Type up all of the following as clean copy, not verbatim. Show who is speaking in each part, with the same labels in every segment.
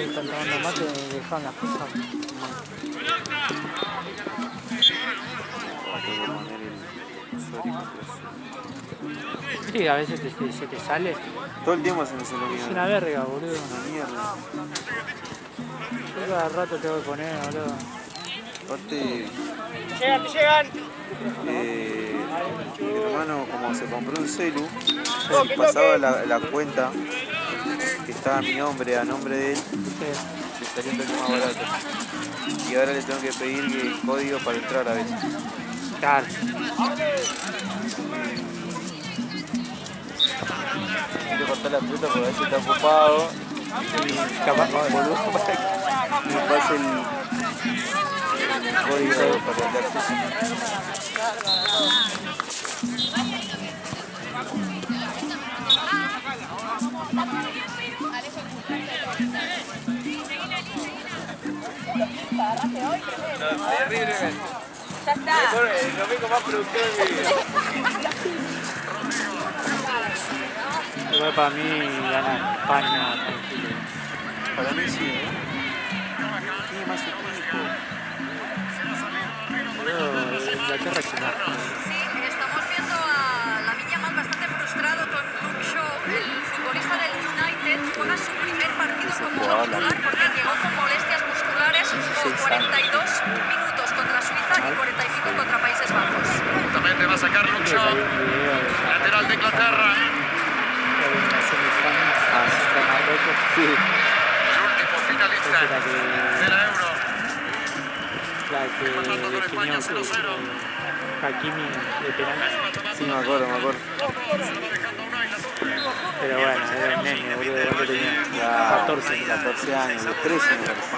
Speaker 1: están tomando mate y dejaron las cosas. Sí, a veces se te sale.
Speaker 2: Todo el tiempo hacen eso lo
Speaker 1: Es una verga, boludo.
Speaker 2: Una mierda.
Speaker 1: Yo cada rato tengo que poner, boludo.
Speaker 2: Aparte,
Speaker 3: Llegan.
Speaker 2: mi hermano, como se compró un celu, si pasaba la cuenta que estaba a mi nombre, a nombre de él, le salía un toque más barato. Y ahora le tengo que pedir el código para entrar a veces.
Speaker 1: Claro.
Speaker 2: Quiero cortar la fruta porque a veces está ocupado. Y capaz boludo para que me pase el código para el acceso.
Speaker 3: Terrible. Ya está. El domingo más productivo de mi vida.
Speaker 1: Igual para mí gana España, tranquilo.
Speaker 2: Para mí sí, ¿eh? Tiene más equipo.
Speaker 1: Pero Inglaterra es una.
Speaker 4: Sí, estamos viendo a Lamine Yamal bastante frustrado con Luke Shaw, el futbolista del United. Juega su primer partido como titular porque llegó con molestias musculares. Jugó 42 minutos contra Suiza y 45 contra Países Bajos.
Speaker 5: Justamente va a sacar Luke Shaw, lateral de Inglaterra.
Speaker 2: Sí.
Speaker 5: El último finalista de la Euro.
Speaker 1: La que definió Hakimi de penal.
Speaker 2: Sí, me acuerdo.
Speaker 1: Pero bueno, era un nene, boludo. ¿Cuánto tenía?
Speaker 2: 14 años, 13 me parece.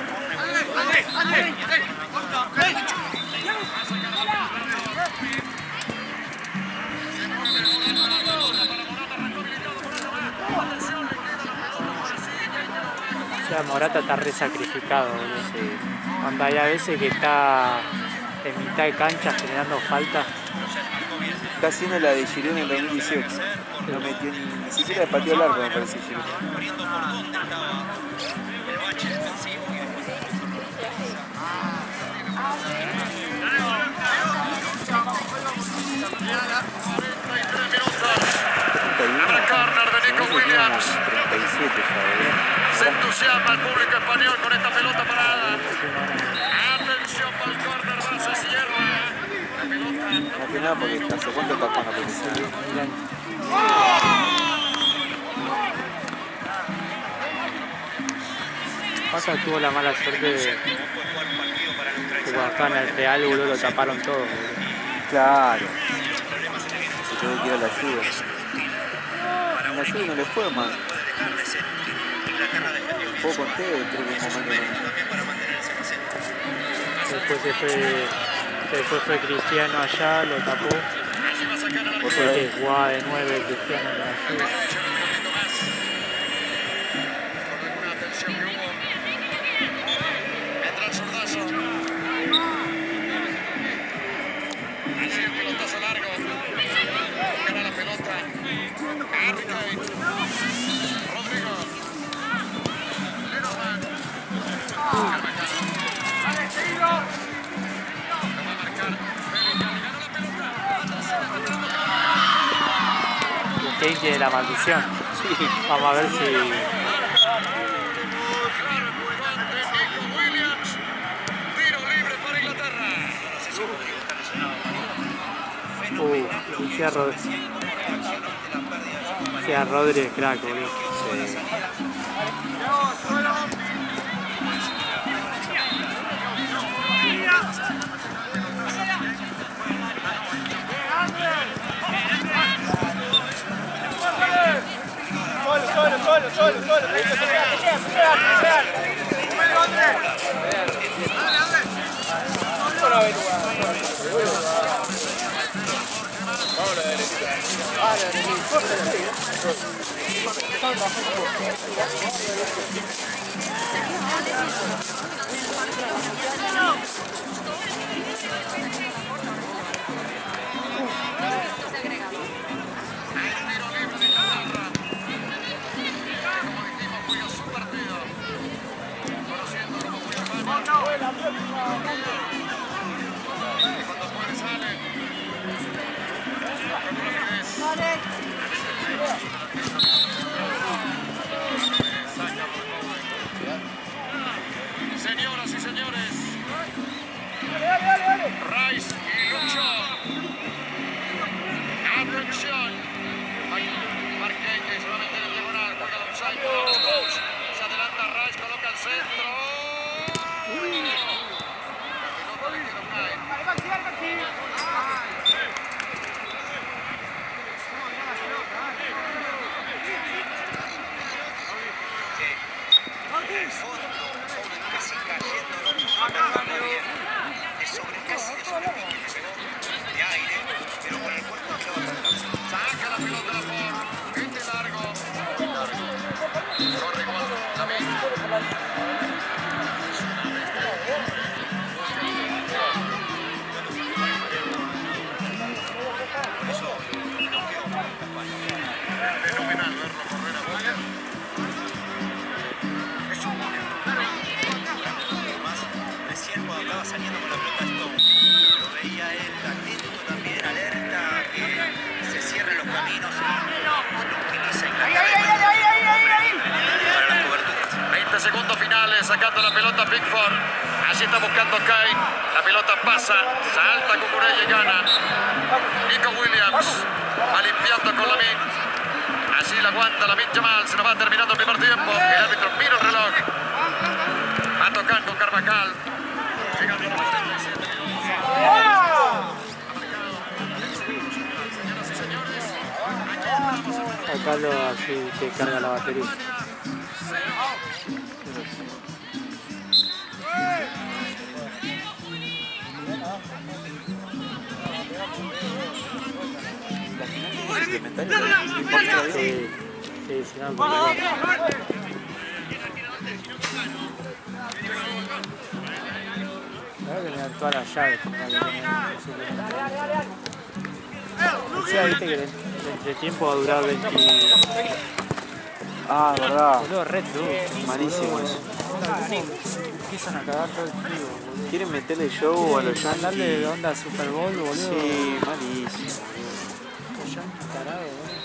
Speaker 1: O sea, Morata está re sacrificado, boludo. Cuando hay a veces que está en mitad de cancha generando falta.
Speaker 2: Está haciendo la de Giroud en el 2018. No metió ni siquiera pateó el arco, me parece Giroud.
Speaker 5: Habrá córner de Nico Williams.
Speaker 2: 37 ya,
Speaker 5: Se entusiasma el público español con esta pelota parada. Atención para el córner, se cierra. La pelota.
Speaker 2: más que nada porque hace cuánto está jugando la pelota.
Speaker 1: Pasa que tuvo la mala suerte de que cuando estaba en el Real, boludo, lo taparon todo, boludo.
Speaker 2: Claro. Se tuvo que ir a la ayuda. En la ayuda no le fue mal. Fue con Teo, creo que en un momento.
Speaker 1: Después fue Cristiano allá, lo tapó. Porque jugaba de 9 Cristiano en la ayuda. Kane de la maldición.
Speaker 2: Sí.
Speaker 1: Vamos a ver si. Lucía Rodríguez, crack, boludo.
Speaker 2: Sí.
Speaker 3: Solo.
Speaker 5: sale sacando la pelota Pickford. Así está buscando Kane. La pelota pasa, salta Cucurella y gana. Nico Williams va limpiando con Lamine. Así la aguanta Lamine Yamal. Se nos va terminando el primer tiempo. El árbitro mira el reloj. Va a tocar con Carvajal. Llegando a 97
Speaker 1: Sacalo así que carga la batería. Sí, sí, si no, porque... La verdad que me dan todas las llaves como la que tenía decía, viste que el entretiempo va a durar 20...
Speaker 2: Ah, verdad.
Speaker 1: Boludo, red duro.
Speaker 2: Malísimo eso.
Speaker 1: Empiezan a cagar todo el frío, boludo.
Speaker 2: ¿Quieren meterle show a los Yankees?
Speaker 1: Darle de onda a Super Bowl, boludo.
Speaker 2: Sí, malísimo.
Speaker 1: Los Yankees tarados, boludo.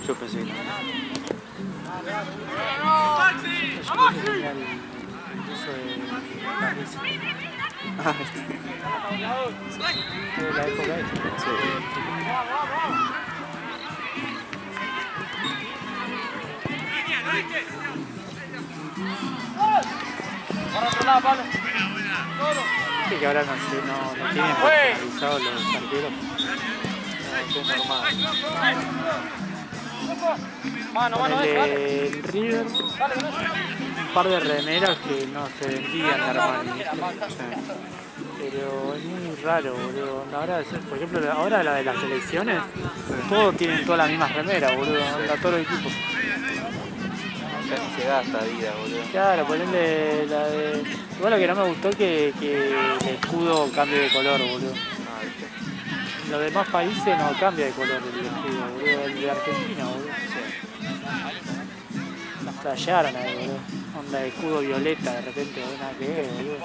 Speaker 2: Yo pensé que no.
Speaker 1: Yo tenía el uso de camisa.
Speaker 2: Ah,
Speaker 1: De la época esa.
Speaker 2: sí.
Speaker 1: Sí, que ahora no sé, no tienen personalizados los arqueros.
Speaker 2: Es normal.
Speaker 1: El River, un par de remeras que no se vendían Armani. Pero es muy raro, boludo. Ahora, por ejemplo, ahora la de las selecciones, todos tienen todas las mismas remeras, boludo. A todos los equipos.
Speaker 2: Se gasta vida, boludo.
Speaker 1: Claro, ponerle la de... Igual lo que no me gustó es que el escudo cambie de color, boludo.
Speaker 2: Ah, viste.
Speaker 1: En los demás países no cambia de color el escudo, boludo. El de Argentina, boludo. Nos flashearon ahí, boludo. Onda de escudo violeta, de repente, boludo, nada que ver, boludo.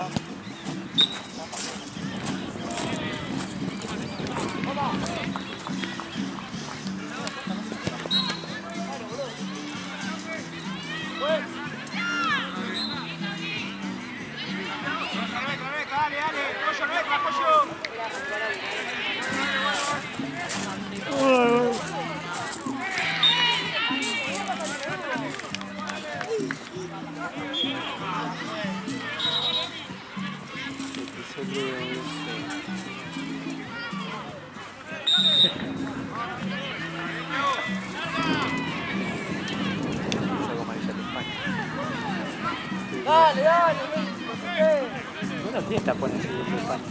Speaker 1: Bueno, tiene tapones en España.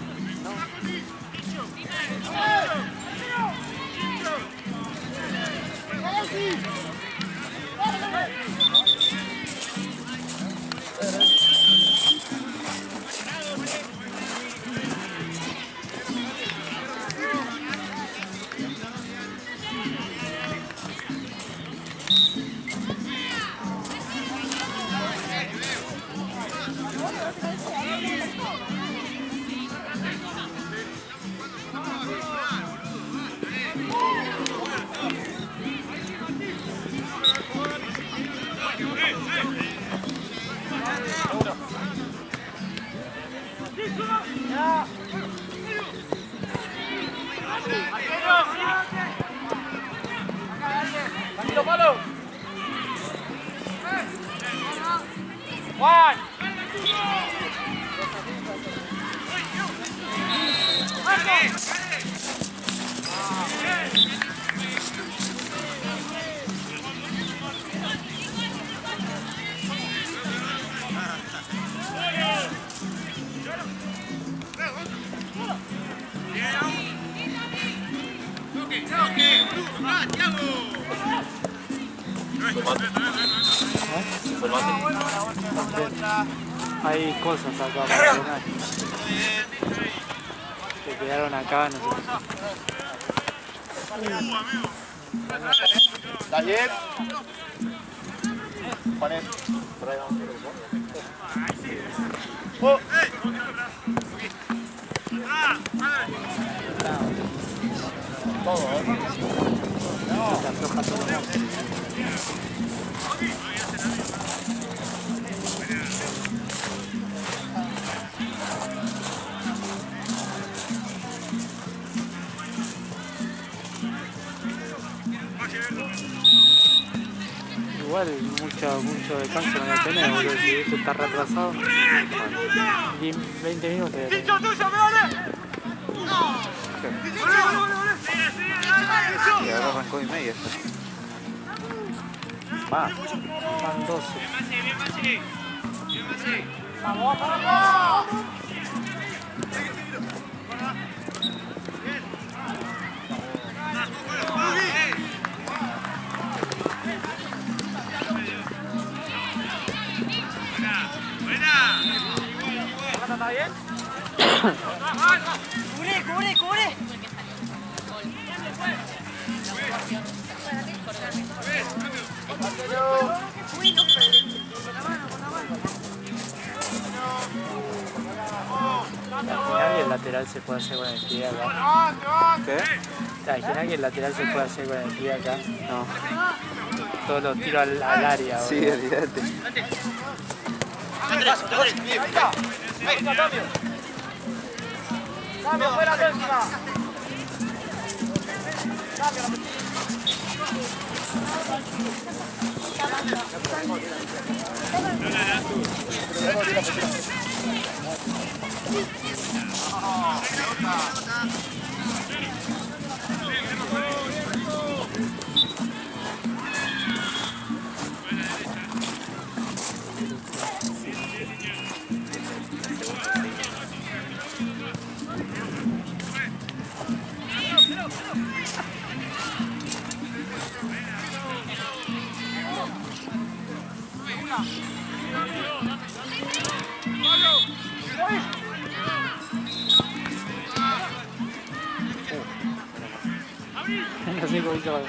Speaker 1: Hay cosas acá para cenar. Que quedaron acá, no sé.
Speaker 3: ¿Estás bien? Poné. Oh. Todo,
Speaker 1: Pato Hermoso. Igual mucho descanso no voy a tener, boludo, si esto está retrasado. 20 minutos.
Speaker 2: Y ahora arrancó y media.
Speaker 1: Van 12.
Speaker 6: ¡Cubre!
Speaker 1: ¿Imaginas que el lateral se puede hacer con el pie acá?
Speaker 2: ¿Qué?
Speaker 1: ¿Te imaginas que el lateral se puede hacer con el pie acá?
Speaker 2: No.
Speaker 1: Todos los tiros al área,
Speaker 2: Sí,
Speaker 1: boludo.
Speaker 2: olvídate.
Speaker 6: ¡Cambio, fuera de encima!
Speaker 1: No sé cómo hizo.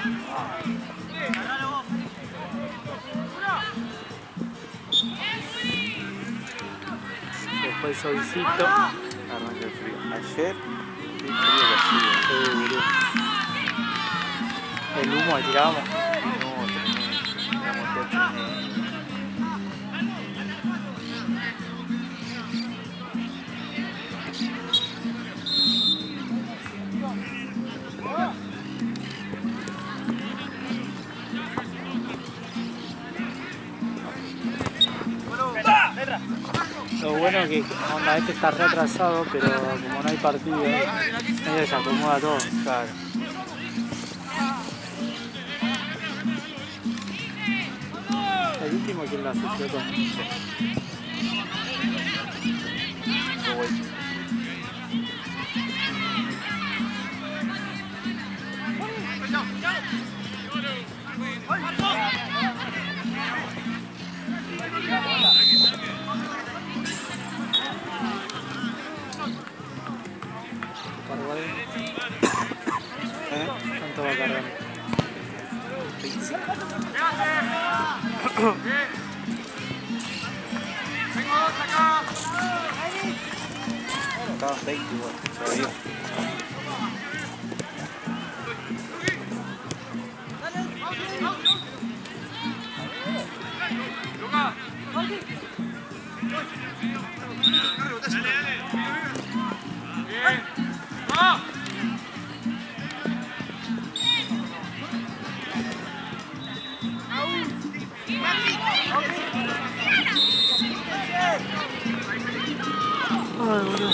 Speaker 1: Después el solcito.
Speaker 2: Arranca el frío. Ayer, qué frío que hacía.
Speaker 1: Boludo. El humo que tirábamos.
Speaker 2: No, tremendo. Teníamos todo tremendo.
Speaker 1: Lo bueno es que onda, este está retrasado, pero como no hay partido, medio se acomoda todo.
Speaker 2: Claro.
Speaker 1: El último que lo hace, Choto. ¿Cuánto va cargando?
Speaker 2: 25. Estaban 20 igual, se vio.
Speaker 1: Ay, boludo.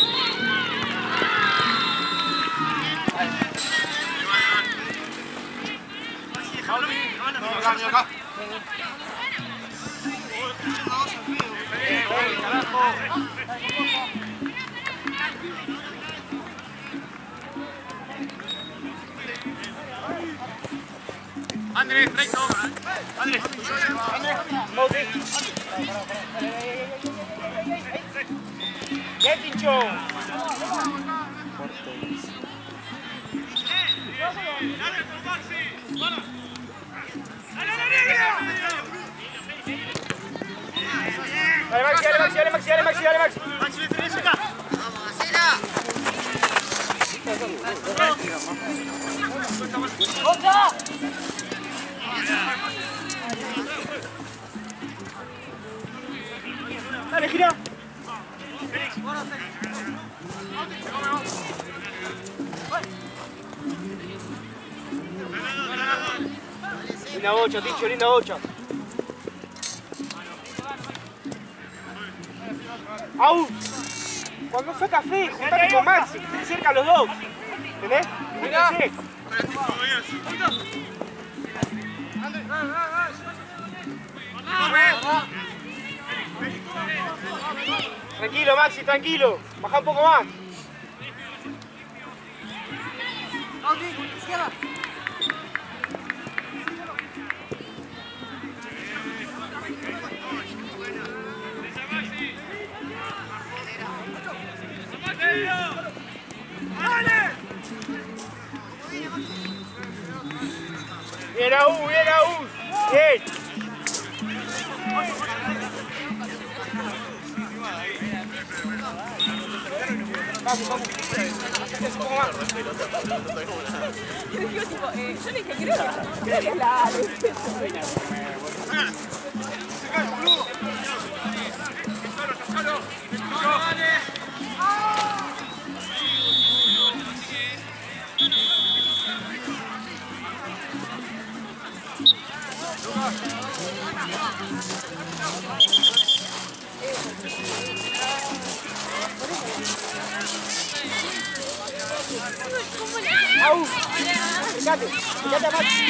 Speaker 3: Andrés, recto. Andrés.
Speaker 6: ¡Qué pincho! Dale, Maxi, dale, Maxi, dale, Maxi, dale, Maxi, dale, Maxi. Maxi, tenés acá. ¡Vamos, ¡Otra! gira. Linda bocha, Ticho, linda bocha. ¡Au! Cuando fue café, juntate con Maxi, estén cerca los dos. ¿Entendés? Sí. Tranquilo, Maxi, tranquilo. Baja un poco más. Bien, Aú, bien, Aú. Bien. Vamos, vamos. Un poco más.
Speaker 7: Yo digo, tipo, yo le dije, creo que es la Ale.
Speaker 6: Aú, fíjate más cerca.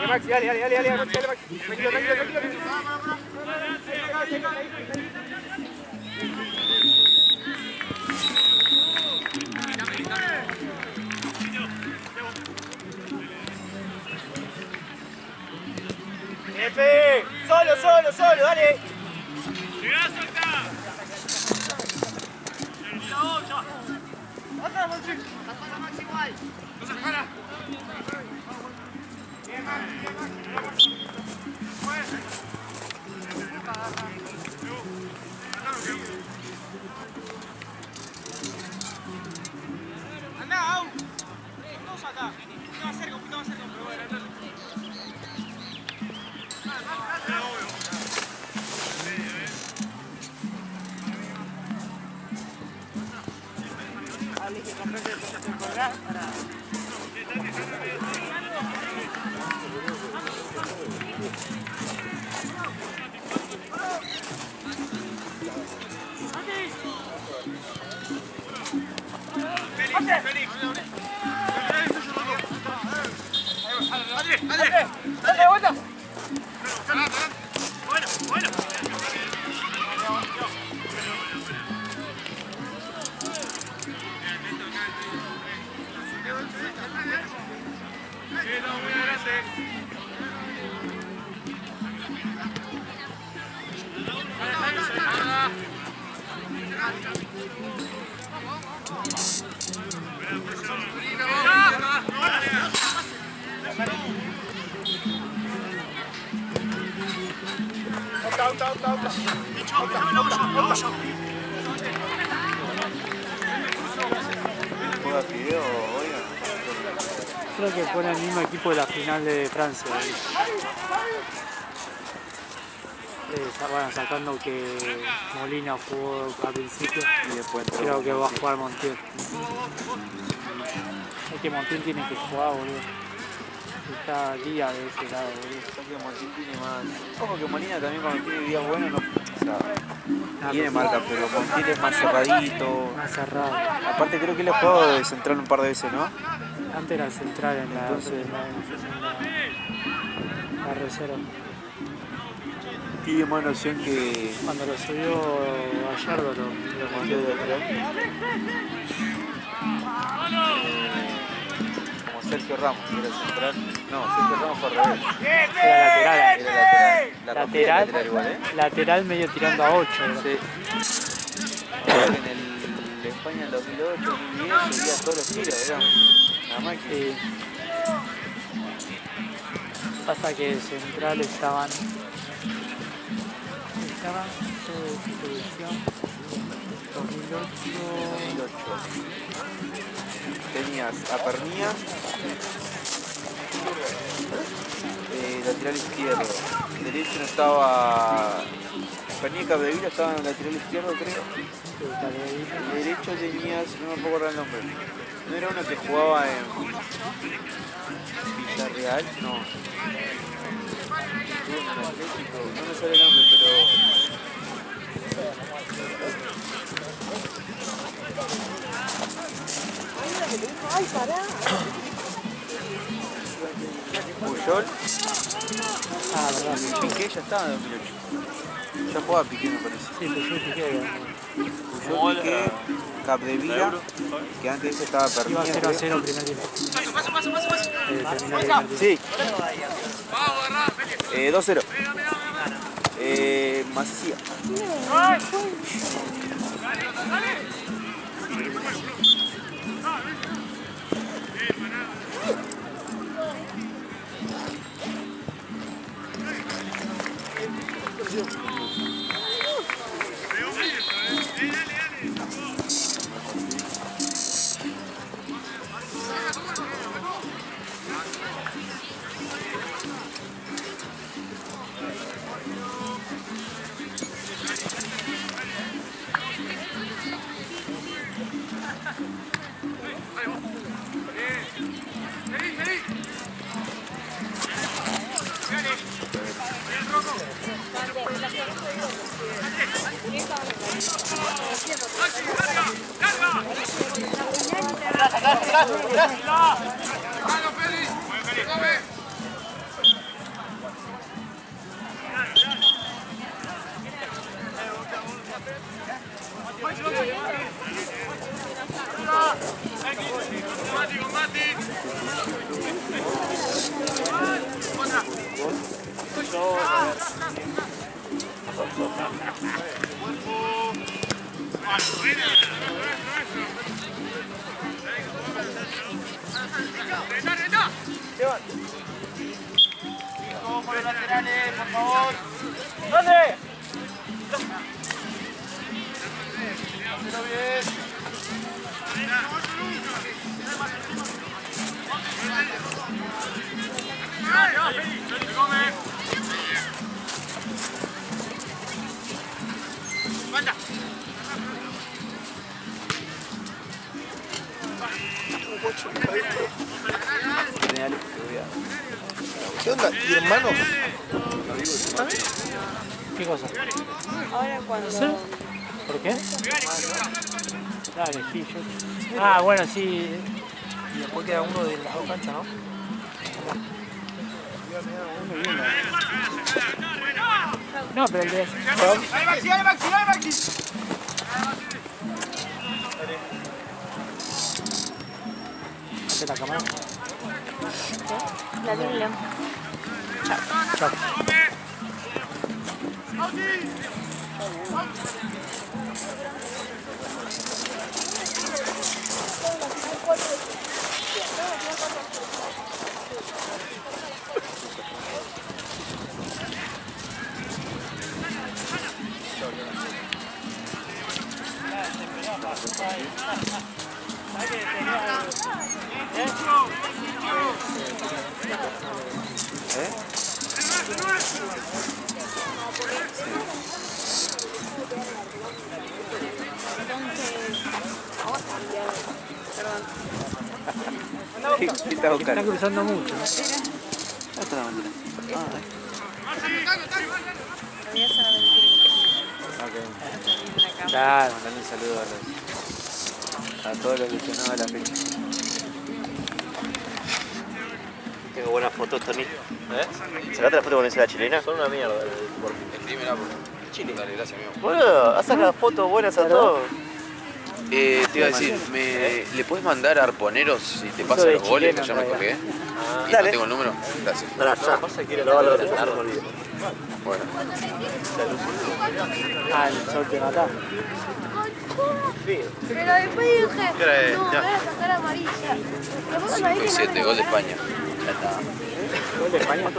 Speaker 6: Maxi, dale, Maxi, tranquilo. F, solo, dale. Anda, Au. Todos acá. Un poquito más cerca, pero bueno, andale. ¡Dale, vuelta! Bueno.
Speaker 2: ¿Juega Fideo hoy?
Speaker 1: Creo que fue en el mismo equipo de la final de Francia. Bueno, sacando que Molina jugó al principio,
Speaker 2: Y después entró
Speaker 1: creo que va a
Speaker 2: Montiel.
Speaker 1: jugar Montiel. Es que Montiel tiene que jugar, boludo. Está guía de ese lado, boludo.
Speaker 2: Pasa que Montiel tiene más... Ojo que Molina también cuando tiene días buenos no... O sea, tiene marca, pero Montiel es más cerradito.
Speaker 1: Más cerrado.
Speaker 2: Aparte creo que él ha jugado de central un par de veces, ¿no?
Speaker 1: Antes era central en la,
Speaker 2: Entonces-
Speaker 1: la reserva.
Speaker 2: Tiene más noción que...
Speaker 1: Cuando lo subió Gallardo lo
Speaker 2: Montiel de lateral. Como Sergio Ramos, que era central. No, Sergio Ramos fue al revés.
Speaker 1: era lateral.
Speaker 2: Era lateral. La rompía
Speaker 1: Lateral,
Speaker 2: lateral igual, ¿eh?
Speaker 1: lateral medio tirando a 8.
Speaker 2: Sí. En el España en 2008, 2010, seguía todos los tiros, era una máquina.
Speaker 1: Pasa que de central estaban edición. 2008.
Speaker 2: Tenías a Pernilla, lateral izquierdo. Derecho no estaba. Pernilla y Capdevila estaban en el lateral izquierdo, creo. El derecho tenías, no me puedo acordar el nombre. ¿No era uno que jugaba en Villarreal? No. Estuvo en el Atlético, no me sale el nombre, pero.
Speaker 7: Ay, pará.
Speaker 2: Puyol.
Speaker 1: Ah, verdad.
Speaker 2: Piqué ya estaba en 2008. Ya jugaba Piqué, me parece.
Speaker 1: Sí, pues yo Piqué.
Speaker 2: Puyol, Piqué, Capdevila, que antes estaba
Speaker 1: Iba
Speaker 2: Pernilla.
Speaker 1: 0-0 primer tiempo. Terminó el primer tiempo.
Speaker 2: Sí. 2-0. Masía.
Speaker 6: Por los laterales, por favor. ¿Dónde? Pero bien.
Speaker 3: ¿Qué onda? ¿Y hermanos?
Speaker 1: ¿Qué cosa?
Speaker 7: Ahora cuando...
Speaker 1: ¿Sí? ¿Por qué? Dale, sí, yo... Ah, bueno, sí.
Speaker 8: Y después queda uno de las dos canchas, ¿no?
Speaker 1: No, pero el de...
Speaker 6: ¡Dale, Maxi, dale, Maxi, dale, Maxi!
Speaker 1: ¿Hace la cámara?
Speaker 7: La tiene León.
Speaker 1: Chao.
Speaker 2: ¿Qué estás
Speaker 1: Está
Speaker 2: buscando?
Speaker 1: cruzando mucho.
Speaker 2: ¿Dónde está la bandera?
Speaker 1: Claro.
Speaker 2: Mandando un saludo a todos los lesionados de la fecha.
Speaker 3: Tengo buenas fotos, Tony. ¿Sacaste la foto con esa chilena? Son una mierda.
Speaker 9: Escríbela por Chile. Dale, gracias, amigo.
Speaker 3: Boludo, has sacado fotos buenas a todos.
Speaker 9: Te iba a decir, ¿le puedes mandar a Arponeros si te pasa los goles? Que ya me colgué. Y
Speaker 3: Dale.
Speaker 9: no tengo el número. Gracias.
Speaker 3: No, ya. No va a lograr.
Speaker 9: Bueno.
Speaker 1: Ah, el sol te mata.
Speaker 10: Pero después dije,
Speaker 9: ¿Qué hora es?
Speaker 10: no,
Speaker 9: Ya.
Speaker 10: voy a sacar amarilla. Después cuando
Speaker 9: 5 y 7, gol de España. Ya está.
Speaker 1: ¿Gol de España?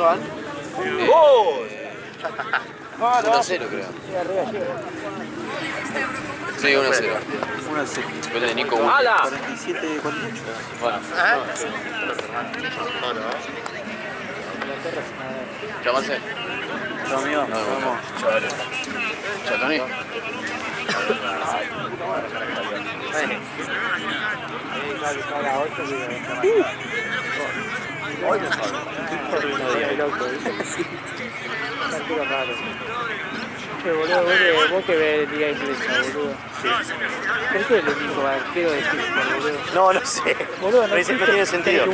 Speaker 3: ¡Gol!
Speaker 9: 1-0 creo. Sí, 1-0.
Speaker 2: 1-0.
Speaker 9: Gol de Nico Williams.
Speaker 2: 47 con 8.
Speaker 9: Bueno. Llámase.
Speaker 2: Chao, amigo. Nos vemos.
Speaker 9: Chao, Tony.
Speaker 1: Vos que ves Liga Inglesa, boludo. ¿Por qué el único arquero de fútbol, boludo?
Speaker 11: No sé.
Speaker 1: Boludo, no
Speaker 11: tiene sentido.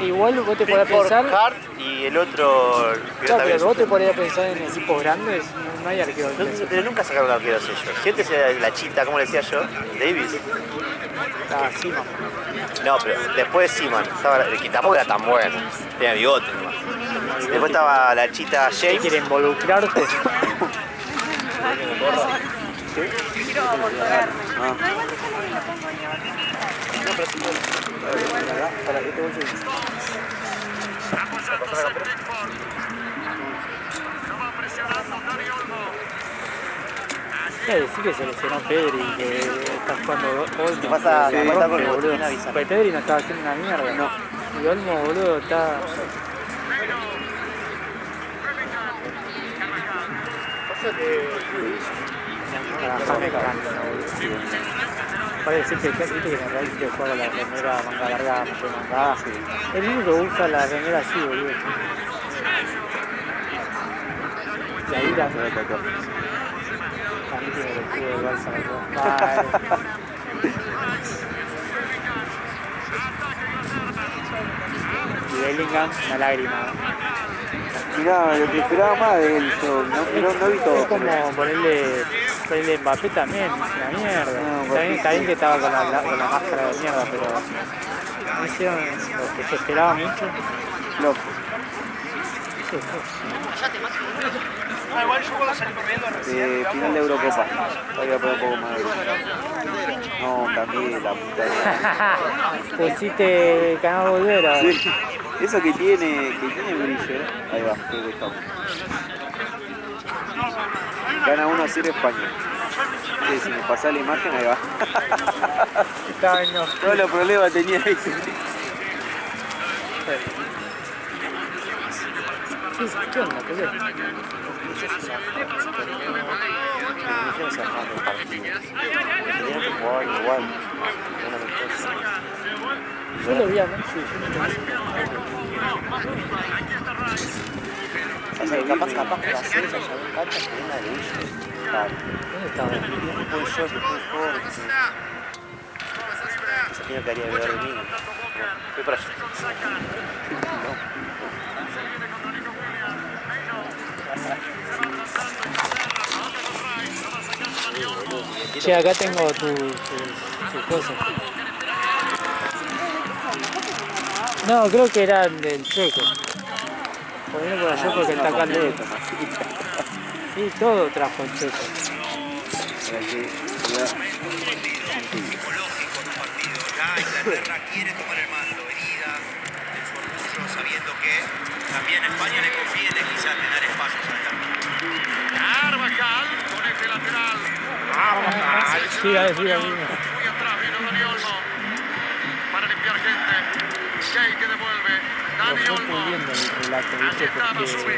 Speaker 1: Igual vos te podés pensar.
Speaker 11: Hart y el otro.
Speaker 1: Claro, pero vos te podrías pensar en equipos grandes, no hay arqueros.
Speaker 11: Pero nunca sacaron arqueros ellos. Gente sea la chita, ¿cómo le decía yo? Davis.
Speaker 1: Ah, Seaman.
Speaker 11: No, pero después Seaman. Que tampoco era tan bueno. Tenía bigote nomás. Después estaba la chita James.
Speaker 1: ¿Quiere involucrarte?
Speaker 7: Quiero abortonarme.
Speaker 2: Para que te voy
Speaker 1: Sí que se lesionó Pedri, que está jugando Olmo.
Speaker 11: ¿Qué pasa con el
Speaker 1: boludo?
Speaker 11: botín? Avisa.
Speaker 1: Pues Pedri no estaba haciendo una mierda. No. Y Olmo, boludo, está... Parece que viste que en realidad que juega la remera manga larga, remangada. El único que usa la remera así, boludo. Y ahí la... A mí tiene el escudo del Barça, boludo. Y Bellingham, una lágrima.
Speaker 2: Mirá, lo que esperaba más de él, yo no vi todo.
Speaker 1: Es como ponerle Mbappé también, es una mierda. Está bien que estaba con la máscara de mierda, pero no hicieron lo que se esperaba mucho.
Speaker 2: Loco.
Speaker 6: Igual yo puedo salir corriendo.
Speaker 2: Final de Eurocopa. Todavía puedo un poco más de... No, cambié la puta de...
Speaker 1: Pusiste Canal Volvera.
Speaker 2: Sí. Eso que tiene brillo. Ahí va, creo que estamos. Gana 1-0 España. Sí, si me pasás la imagen, ahí va. Todos los problemas tenía ahí.
Speaker 1: ¿Qué onda? ¿Qué es?
Speaker 11: Tenían que jugar igual.
Speaker 1: Yo lo vi a Messi.
Speaker 11: O sea, capaz que la ciencia ya no cancha que una de ellos. Claro.
Speaker 1: ¿Dónde estaba?
Speaker 11: Después yo, después juego. Ese tío que haría ver de mí. Voy para allá.
Speaker 1: Che, acá tengo tu cosa. No, creo que eran del Checo. Ponelo por allá porque está acá lejos. Sí, todo trajo el Checo.
Speaker 12: Inglaterra quiere tomar el mando, herida en su orgullo, sabiendo que también España le confía en deslizar, en dar espacios al camino.
Speaker 5: Carvajal con este lateral.
Speaker 1: Siga, siga,
Speaker 5: Muy atrás vino Dani Olmo para limpiar gente. Key que devuelve. Dani Olmo.
Speaker 1: Estoy viendo el relato, ¿viste? Porque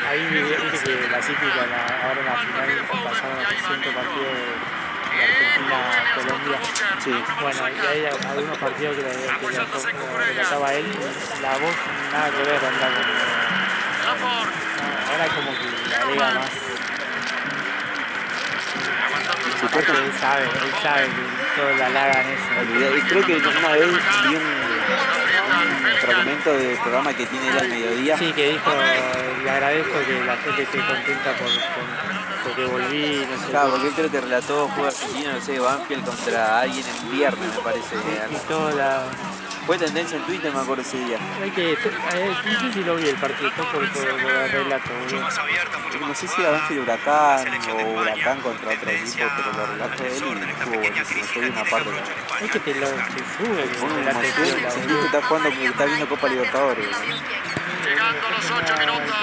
Speaker 1: ahí viste que la típica, ahora en la final pasaron los 5 partidos de Argentina-Colombia.
Speaker 2: Sí.
Speaker 1: Bueno, y hay algunos partidos que relataba él, la voz nada que ver, anda como... ahora como que le agrega más. Aparte él sabe que todos la halagan eso.
Speaker 2: Y creo que una vez vi un fragmento del programa que tiene él al mediodía.
Speaker 1: Sí, que dijo, le agradezco que la gente esté contenta porque volví, no sé.
Speaker 2: Claro, porque él creo que relató un juego argentino, no sé, Banfield contra alguien en viernes, me parece.
Speaker 1: Y toda la...
Speaker 2: Fue tendencia en Twitter, me acuerdo ese día.
Speaker 1: Hay que... no sé si lo vi el partido, por el relato, boludo.
Speaker 2: No sé si era Banfield Huracán o Huracán contra otro equipo, pero lo relató él y estuvo buenísimo. Yo vi una parte también.
Speaker 1: Es que te sube el
Speaker 2: Una emoción, sentís que estás jugando, que estás viendo Copa Libertadores.
Speaker 5: terminando los 8 minutos.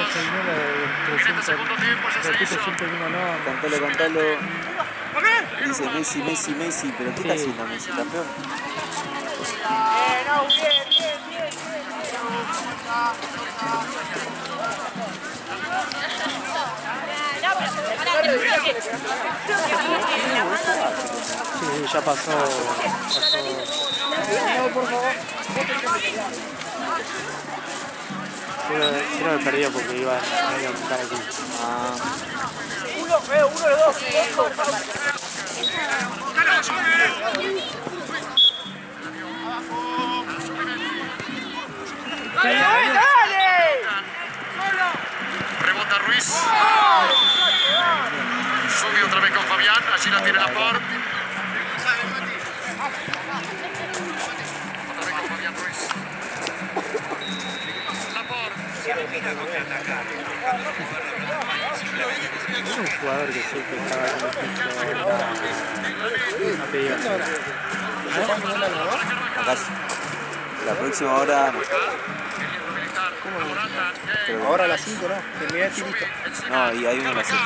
Speaker 5: En este segundo tiempo ya se hizo.
Speaker 2: Cantalo. Dice Messi, Messi, Messi, pero ¿qué está haciendo Messi, campeón?
Speaker 1: Sí, ya pasó. No, por favor. Creo que perdió porque iba a buscar aquí.
Speaker 6: Uno de dos. ¡Dale!
Speaker 5: Rebota Ruiz. Sube otra vez con Fabián. Allí la tiene Laporte. Otra vez con Fabián Ruiz.
Speaker 1: Es un jugador que sí que estaba con el
Speaker 2: Acá la próxima hora.
Speaker 8: Ahora a las 5, ¿no? Termina este y listo.
Speaker 2: No, y hay uno a las 6.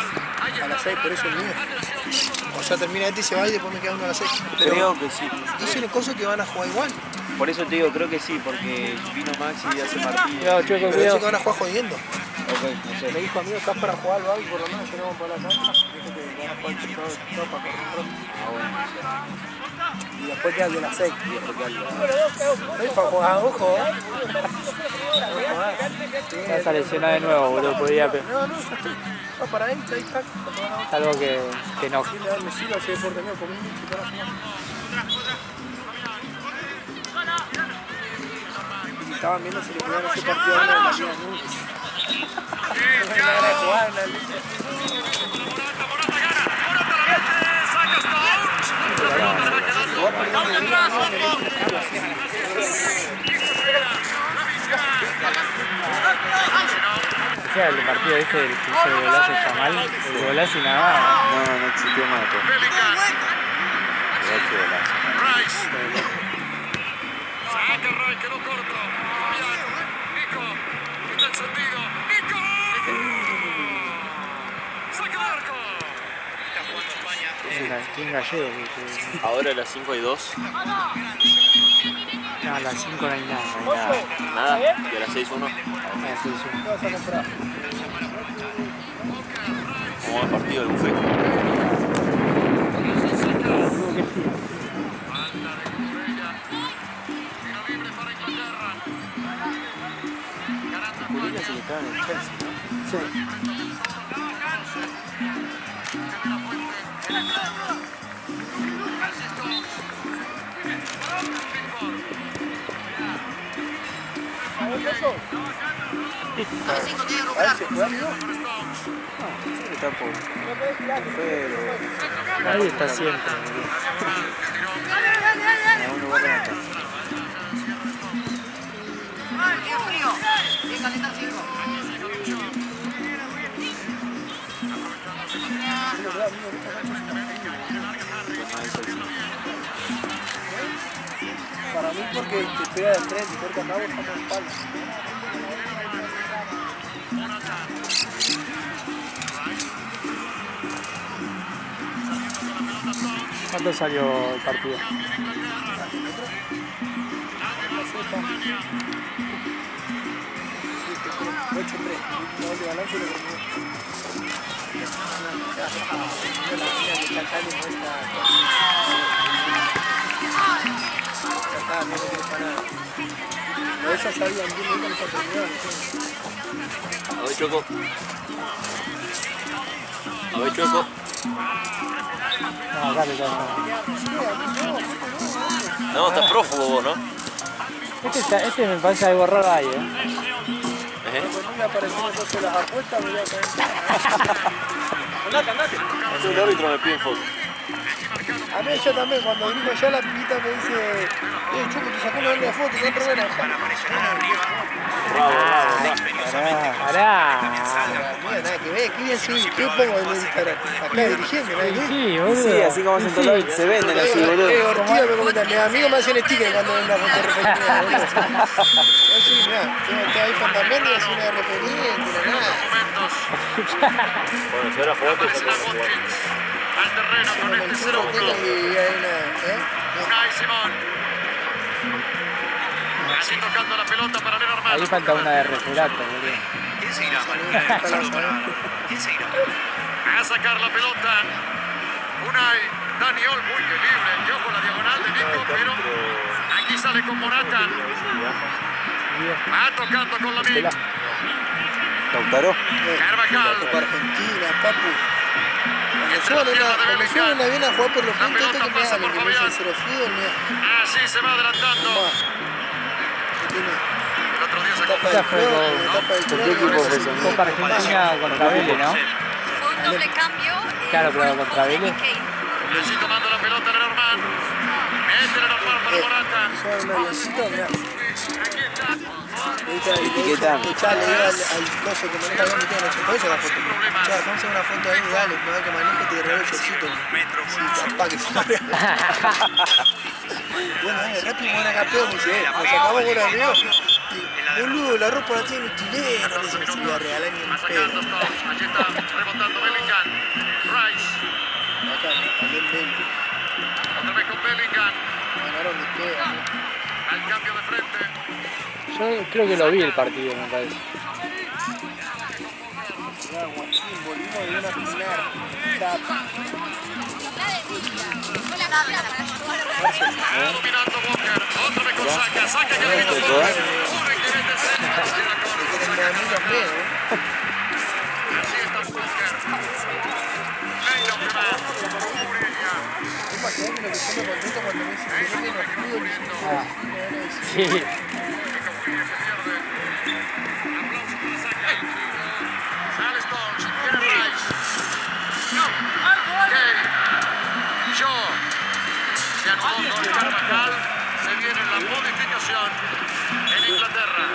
Speaker 8: A las 6, por eso el mío. O sea, termina este y se va y después me queda uno a las 6.
Speaker 2: Creo que sí.
Speaker 8: Dicen cosas que van a jugar igual.
Speaker 2: Por eso te digo, creo que sí, porque vino Maxi y hace partido.
Speaker 1: Cuidado, Checo,
Speaker 8: Pero
Speaker 1: cuidado.
Speaker 8: dice que van a jugar jodiendo.
Speaker 2: Ok, no sé.
Speaker 8: Me dijo amigo, ¿estás para jugar algo? Por lo menos llegamos para la cancha. Dijo que van a jugar todo para correr un rato.
Speaker 2: Ah, bueno.
Speaker 8: Y después queda el de las 6. Estoy para jugar, ojo,
Speaker 1: Vas a lesionar de nuevo, boludo. Podía.
Speaker 8: No, ya estoy. Va para ahí, ahí está.
Speaker 1: Es algo que no.
Speaker 8: Sí, me sirve ese deporte mío, comí mucho y toda la semana. Y estaban viendo si le podían hacer partido a uno de la Liga Núñez. No hay nada de jugar en la Liga.
Speaker 1: O sea, el partido este del que hizo el golazo está mal. El golazo y nada más.
Speaker 2: No existió más. Igual que golazo.
Speaker 5: Saca Ray, quedó corto. Fabián, Nico, está encendido. ¡Nico! ¡Saca el arco!
Speaker 1: ¿Quién gallego?
Speaker 9: Ahora a las 5 y 2.
Speaker 1: No, a las 5 no hay nada.
Speaker 9: Nada. Y a las 6 1. Como el partido del buffet.
Speaker 2: Curilla se le estaba en el Chelsea, ¿no?
Speaker 1: Sí.
Speaker 2: Está por feo.
Speaker 1: Ahí está siempre.
Speaker 2: Uno va a levantar.
Speaker 8: Para mí porque te pega de frente, porque acá estamos en palo.
Speaker 1: ¿Cuánto salió el partido?
Speaker 8: 8-3. No le balance y le comió. Ellos sabían bien que nos terminaban.
Speaker 9: A ver, Choco. A ver, Choco.
Speaker 1: No, dale.
Speaker 9: No, estás prófugo vos, ¿no?
Speaker 1: Este me parece algo raro ahí,
Speaker 8: Cuando me aparecieron entonces las apuestas, me voy a caer.
Speaker 9: Andate. El árbitro me pide foto.
Speaker 8: A mí yo también, cuando dirijo allá la pibita me dice, Chuco, te sacó una linda foto, no te buena.
Speaker 1: Pará.
Speaker 8: Mira, nada que ver, ¿qué bien soy? ¿Qué pongo en el Instagram? Acá dirigiendo, ¿no?
Speaker 1: Sí, boludo.
Speaker 2: Sí, así como hacen todos los se venden así, boludo.
Speaker 8: Ortiga me comenta, mis amigos me hacen sticker cuando ven una foto referida, boludo. Así, mirá, tengo todo ahí fantameando y así una referida, nada.
Speaker 11: Bueno, si ahora jugaste, ya puedes jugar.
Speaker 5: Al terreno con este 0-1. Unai Simón. Así tocando la pelota para Leonardo Armando.
Speaker 1: Ahí falta una de referato, boludo.
Speaker 12: ¿Quién se irá, Manu? ¿Quién se irá?
Speaker 5: A sacar la pelota. Unai, Dani Olmo, que libre. Y ojo la diagonal de Nico, pero aquí sale con Morata. Va tocando con la mira.
Speaker 2: Lautaro.
Speaker 5: Carvajal.
Speaker 8: Copa Argentina, papu. Cuando suban una bien a jugar por los puntos, esto que me hagan, que me dicen cero fútbol, mira.
Speaker 5: Así se va adelantando. El otro día se
Speaker 1: Esa fue Copa Argentina contra Vélez, ¿no?
Speaker 4: Fue un doble cambio.
Speaker 1: Claro, pero contra Vélez.
Speaker 5: Así tomando la pelota Lenormand. Mete Lenormand para Morata.
Speaker 8: Suban un avioncito, mirá.
Speaker 2: Etiqueta.
Speaker 8: Ya le digo al coso que maneja el metido en el por eso la foto. Ya, vamos a hacer una foto ahí, dale, no hay que maneje, te regalo el shortcito. Sí, capaz que se lo regalo. Bueno, dale, rápido, van acá peor, me dice, nos acabamos con el video. Boludo, la ropa la tiene chileno, le dice, se le va a regalar ni en pedo.
Speaker 5: Allí está rebotando Bellingham. Rice.
Speaker 8: Acá, también ven.
Speaker 5: Otra vez con Bellingham.
Speaker 8: Ganaron de pedo.
Speaker 5: Al cambio de frente.
Speaker 1: Yo creo que lo vi el partido, me parece.
Speaker 8: Volvimos de una piscina.
Speaker 5: Dominando Walker. Otra vez con Saka. Saka que le vino por corre que mete el centro. Así está Walker. Leino que va. Murilla.
Speaker 8: Imagínate lo que yo me contento cuando me dicen que no tiene fútbol.
Speaker 1: Sí.
Speaker 5: Sale Stones, tiene Rice. Shaw. Se anuló con Carvajal. Se viene la modificación en Inglaterra.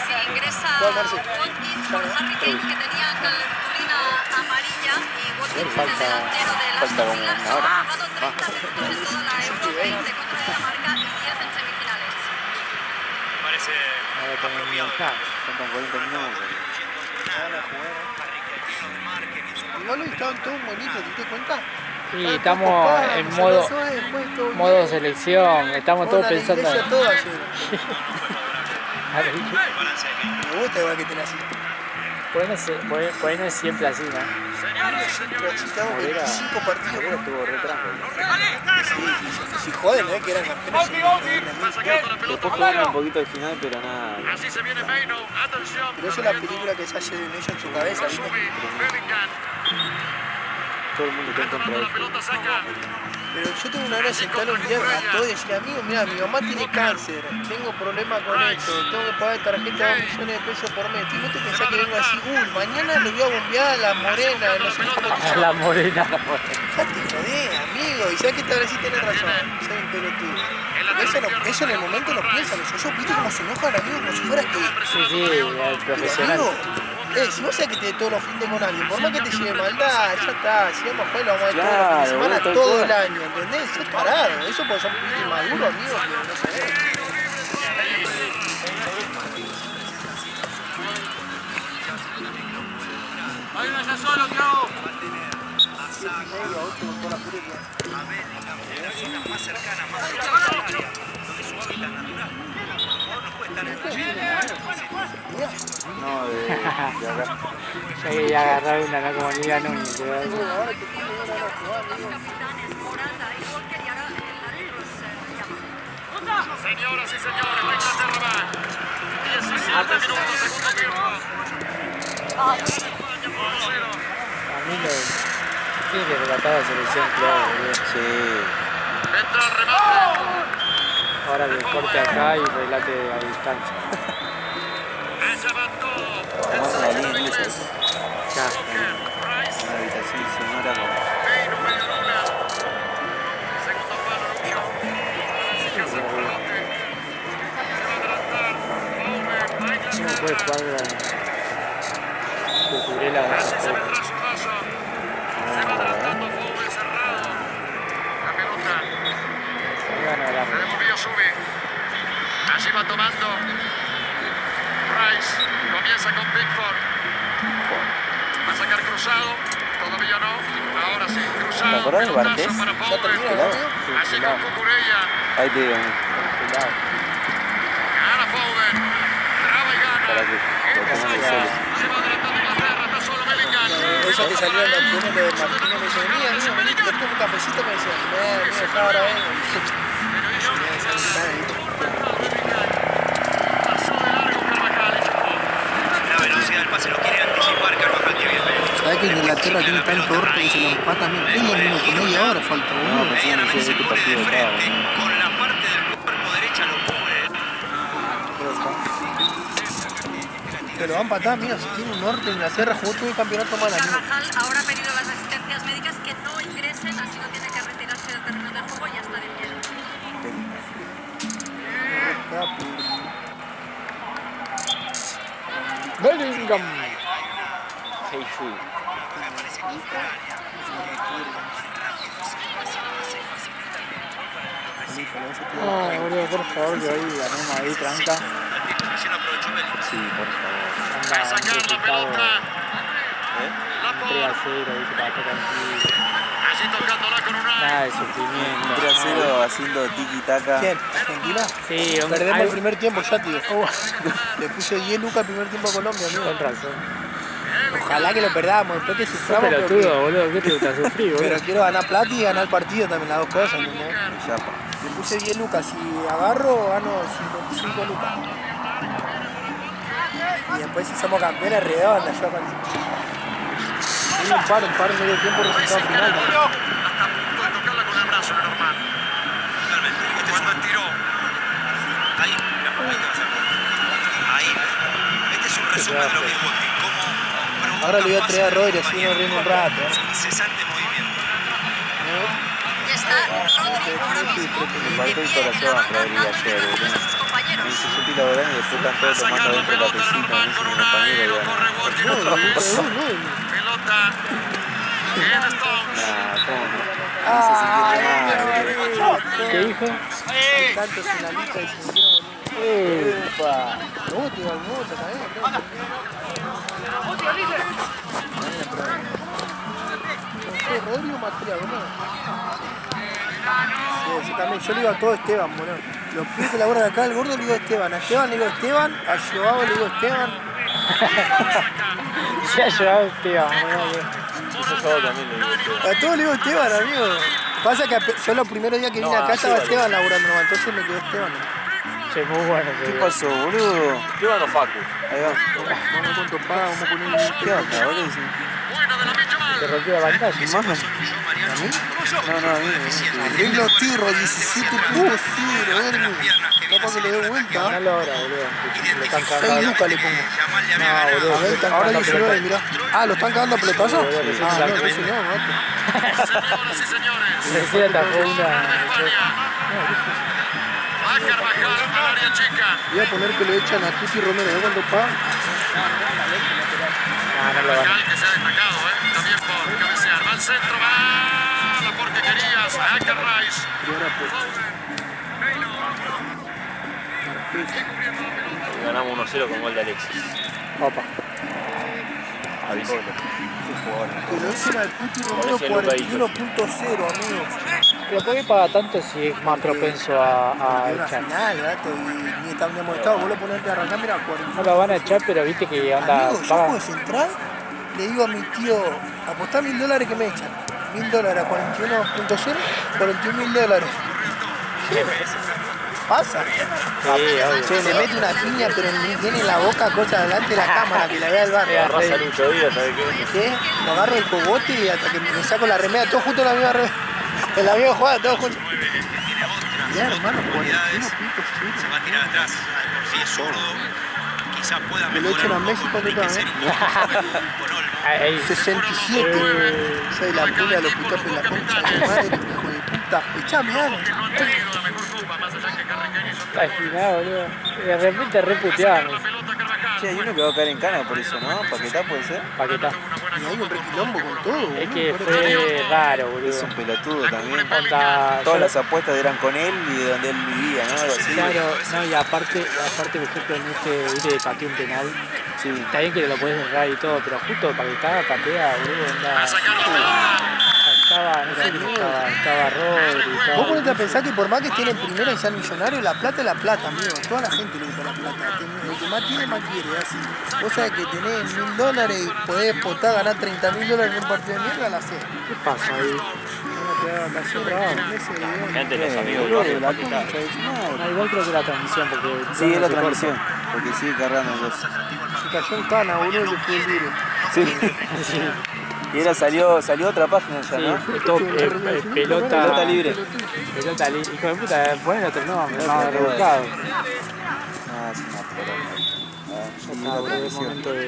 Speaker 4: Sí, ingresa Watkins por Harry Kane, que tenía cartulina amarilla, y Watkins, el delantero de las Villas, ha jugado 30 minutos en toda la Euro 20 contra Dinamarca y 10 en semifinales.
Speaker 12: Parece apropiado.
Speaker 2: Faltan 40 minutos.
Speaker 8: Igual hoy estaban todos bonitos, ¿te das cuenta?
Speaker 1: Y estamos en modo selección, estamos todos pensando.
Speaker 8: Me gusta igual que tenés así.
Speaker 1: Pues no es siempre así, ¿no?
Speaker 8: Estamos 25 partidos.
Speaker 2: Estuvo retraso.
Speaker 8: Si joden, que eran campeones.
Speaker 2: Después jugaron un poquito al final, pero nada.
Speaker 5: Así se viene Meino. Atención.
Speaker 8: Pero eso es la película que se hace de ellos en su cabeza.
Speaker 5: Bellingham.
Speaker 2: Todo el mundo está en contra de
Speaker 5: La
Speaker 2: eso.
Speaker 5: pelota saca.
Speaker 8: Pero yo tengo una hora de sentarlo un día a todos y decir, amigo, mira, mi mamá tiene cáncer, tengo problemas con esto, tengo que pagar tarjeta de 2 millones de pesos por mes. ¿Y no te pensás que vengo así? Mañana lo voy a bombear a la morena, no sé cómo te
Speaker 1: A la morena.
Speaker 8: Ya te jodé, amigo, y sabes que esta vez sí tenés razón, soy un pelotudo. Eso en el momento lo piensan, ellos viste cómo se enojan, amigo, como si fueras que...
Speaker 1: Sí, el profesional.
Speaker 8: Amigo, si vos sabés que te todos los fines con alguien, por más que te lleve maldad, ya está, si vamos a jugar, lo vamos a ver todos los fines de semana, todo el año, ¿entendés? Eso es tarado, eso porque son pibitos inmaduros, amigo, que no se ve.
Speaker 5: Hay una ya solo, Thiago.
Speaker 12: Más cercanas, más cercanas al área, donde su hábitat natural. No puede estar en
Speaker 2: No, de acá.
Speaker 1: Ya quería agarrar una, no como Liga Núñez.
Speaker 4: Capitanes Morata y Walker, y ahora el árbitro se llama.
Speaker 5: Señoras y señores, la Inglaterra va. 17 minutos, segundo tiempo.
Speaker 1: A mí lo tiene que relatar la selección, claro, boludo.
Speaker 2: Sí.
Speaker 5: Entra el remate.
Speaker 1: Ahora que corte acá y relate a distancia.
Speaker 5: Ella va todo.
Speaker 2: Vamos a la línea inglesa.
Speaker 1: Ya.
Speaker 2: Una habitación sonora con...
Speaker 5: Meino, media luna.
Speaker 1: de cuadro Cucurella.
Speaker 5: Allí va tomando Rice, comienza con Pickford. Va a sacar cruzado, todavía no, ahora sí, cruzado.
Speaker 2: ¿Te acordás de Bartés?
Speaker 5: Para Bowen. Así con Cucurella.
Speaker 2: Ahí te digo.
Speaker 5: Gana Bowen, traba y gana.
Speaker 2: Para que lo pongan el solo.
Speaker 5: Se va adelantando Inglaterra, está solo Bellingham.
Speaker 8: Esa que salió en la opción de Martino me dice, mira, vení, te tomo un cafecito, me decía, mira, ahora vengo.
Speaker 12: La velocidad del pase lo quiere anticipar Carvajal, que bien.
Speaker 8: ¿Sabes que Inglaterra tiene tanto orto que se lo empatan en 15 minutos, media hora falta, boludo?
Speaker 2: No, sí, no sé de qué partido estaba.
Speaker 12: Con la parte del cuerpo derecha lo cubre.
Speaker 8: Se lo va a empatar, mira, si tiene un orto Inglaterra, jugó todo el campeonato mal, amigo.
Speaker 4: Carvajal ahora ha pedido las asistencias médicas que no ingresen, así no tiene que retirarse del terreno de juego y ya está de pie.
Speaker 1: Bellingham. Ay, boludo, por favor, que hoy ganemos ahí, tranca.
Speaker 2: Sí, por favor.
Speaker 5: Va a sacar la pelota. La
Speaker 1: 3-0, dice, para tocar tranquilo.
Speaker 5: Allí tocándola con un
Speaker 1: Nada de sufrimiento.
Speaker 2: 3-0 haciendo tiki-taka.
Speaker 8: ¿Quién? ¿Argentina?
Speaker 1: Sí,
Speaker 8: Perdemos el primer tiempo ya, tío. Le puse 10 lucas el primer tiempo a Colombia, amigo.
Speaker 1: Con razón.
Speaker 8: Ojalá que lo perdamos, después que
Speaker 1: Sos
Speaker 8: suframos.
Speaker 1: pelotudo, boludo, ¿qué te gusta sufrir, boludo?
Speaker 8: Pero quiero ganar plata y ganar partido también, las dos cosas, ¿entendés?
Speaker 2: Chapa.
Speaker 8: Le puse 10 lucas, si agarro gano 55 lucas. Y después si somos campeones, redonda, yo con... Tiene un par medio tiempo resultado final.
Speaker 5: Hasta a punto de tocarla con el brazo, lo normal.
Speaker 12: Totalmente. Cuando estiró. Ahí, la papita va a ser. Ahí. Este es un resumen de lo que es Botín. Cómo
Speaker 8: Ahora le voy a traer a Rodri, así no ríe un rato.
Speaker 12: incesante movimiento.
Speaker 4: Ya está Rodri ahora mismo
Speaker 2: Me
Speaker 4: de
Speaker 2: faltó el
Speaker 4: pie en la
Speaker 2: corazón a
Speaker 4: banda,
Speaker 2: Rodri
Speaker 4: dando
Speaker 2: ayer,
Speaker 4: entrevistas a
Speaker 2: boludo.
Speaker 4: sus compañeros.
Speaker 2: Me hizo su pila de verano y después están todos tomando dentro de la piscina. Me dice mi compañero que
Speaker 5: Pelota. Bien, Stones.
Speaker 2: Nah, ¿cómo no?
Speaker 1: ¿Qué dijo?
Speaker 8: Tantos en la lista y se
Speaker 1: Epa.
Speaker 8: Guti, Guti, también. Rodrigo Matria, boludo. Sí, también. Yo le digo a todo Esteban, boludo. Los pibes que laburan acá, al gordo le digo Esteban. A Esteban le digo Esteban. A Joao le digo Esteban.
Speaker 1: Se ha llevado Esteban, boludo.
Speaker 8: A todos le digo Esteban, amigo. Pasa que yo los primeros días que vine acá estaba Esteban laburando nomás, entonces me quedó Esteban.
Speaker 1: Che, muy bueno.
Speaker 2: ¿Qué pasó, boludo?
Speaker 9: Esteban o Facu.
Speaker 2: Ahí va.
Speaker 8: Vamos con Topá, vamos con un...
Speaker 2: ¿Qué onda, boludo?
Speaker 1: Te rompió la pantalla.
Speaker 2: ¿Qué más? ¿A mí? No, a mí.
Speaker 8: Abrí los tirros, 17.0, verme. Capaz que le dé vuelta.
Speaker 1: Ganalo ahora, boludo. Lo están
Speaker 8: 6
Speaker 1: cagando.
Speaker 8: lucas le pongo.
Speaker 1: No, boludo.
Speaker 8: A ver, ahora 19, mirá. Ah, ¿lo están cagando a pelotazo?
Speaker 1: Sí, boludo,
Speaker 8: Ah, no, entonces no, mato.
Speaker 1: Recién atajó una.
Speaker 5: Va Carvajal al área chica.
Speaker 8: Voy a poner que lo echan a Cuti Romero, ¿no? Cuando pa.
Speaker 1: No lo van.
Speaker 5: Carvajal que se ha destacado, también por cabecear. Va al centro, va la porquería. Saca Rice.
Speaker 8: Y ahora pues.
Speaker 9: Ganamos 1-0 con gol de Alexis.
Speaker 1: Opa.
Speaker 9: Aviso.
Speaker 8: Que lo echen al Cuti Romero 41.0, amigos.
Speaker 1: Pero ¿por qué paga tanto si es más propenso a
Speaker 8: Hay una
Speaker 1: echar?
Speaker 8: final, gato, y ni estamos molestados. Vos lo ponés antes de arrancar, mira, 40.
Speaker 1: No lo van a echar, pero viste que anda.
Speaker 8: Amigo, yo
Speaker 1: Paga.
Speaker 8: puedo central, le digo a mi tío, apostá $1000 que me echan. $1000 a 41.0, $41.000. Pasa.
Speaker 1: Sí, obvio.
Speaker 8: Se le mete una piña, pero ni tiene la boca cosa delante de la cámara, que la vea el barrio.
Speaker 9: Arrasa Lucho Díaz, ¿sabes qué?
Speaker 8: ¿Qué? Lo agarro el cogote y hasta que me saco la remera, todos juntos en la misma remera. En la misma jugada, todos juntos. Ya, hermano, 41.0.
Speaker 12: Se va a tirar atrás. Por si es zurdo. Quizás pueda
Speaker 8: Me lo
Speaker 12: mejorar
Speaker 8: echan a
Speaker 12: un
Speaker 8: Messi
Speaker 12: poco.
Speaker 8: cuando
Speaker 12: Hay que
Speaker 8: está,
Speaker 12: ser injusto con Olmo.
Speaker 1: Ahí.
Speaker 8: 67. Soy la pula de los pitofos de la concha de tu madre, hijo de puta. Echame, dale.
Speaker 1: Está esquinado, boludo. De repente reputeamos.
Speaker 2: Che, hay uno que va a caer en cana por eso, ¿no? Paquetá puede ser.
Speaker 1: Paquetá.
Speaker 8: Y hay un requilombo con todo.
Speaker 1: Es que fue raro, boludo.
Speaker 2: Es un pelotudo también.
Speaker 1: Onda,
Speaker 2: Todas las apuestas eran con él y de donde él vivía, ¿no? Algo así.
Speaker 1: Claro, no, y aparte, por ejemplo, en viste, pateó un penal.
Speaker 2: Sí.
Speaker 1: Está bien que lo podés errar y todo, pero justo Paquetá patea, boludo, onda. Estaba, no sé quién estaba Rodri,
Speaker 8: Vos ponete a pensar que por más que estén en primera y sean millonarios, la plata es la plata, amigo. Toda la gente le gusta la plata. El que más tiene, más quiere, así. Vos sabés que tenés $1000 y podés potar, ganar $30.000 en un partido de mierda, la haces.
Speaker 1: ¿Qué pasa ahí?
Speaker 11: Gente, los amigos del barrio.
Speaker 1: No, igual creo que la transmisión, porque...
Speaker 2: Sí, es la transmisión, porque sigue cargando el gozo.
Speaker 8: Se cayó en cana, boludo, que fue libre.
Speaker 2: Sí. Y era, salió otra página ya, ¿no?
Speaker 1: Sí, todo, pelota
Speaker 2: libre.
Speaker 1: Pelota libre. Hijo de puta, bueno, otro nombre, más rebuscado.
Speaker 2: Ah, es una
Speaker 1: Ya está, boludo, es momento de...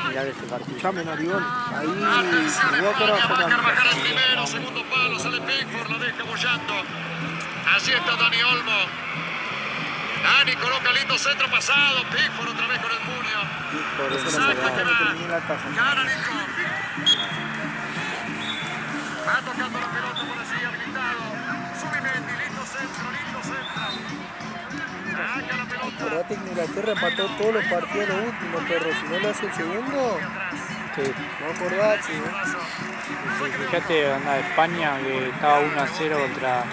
Speaker 1: mirar este partido.
Speaker 8: Escuchame, Narigón. Ahí, me voy a acordar
Speaker 5: Carvajal el primero, segundo palo, sale Pickford, la deja bollando. Allí está Dani Olmo. Dani coloca lindo centro pasado, Pickford otra vez con el puño. Saca que va. Gana Nico. Va tocando la pelota por allí, habilitado. Subimendi, lindo centro. Saca la pelota.
Speaker 8: Acordate que Inglaterra empató todos los partidos los últimos, perro. Si no lo hace el segundo,
Speaker 1: Sí.
Speaker 8: no acordate,
Speaker 1: Sí, fíjate, onda de España, que estaba 1-0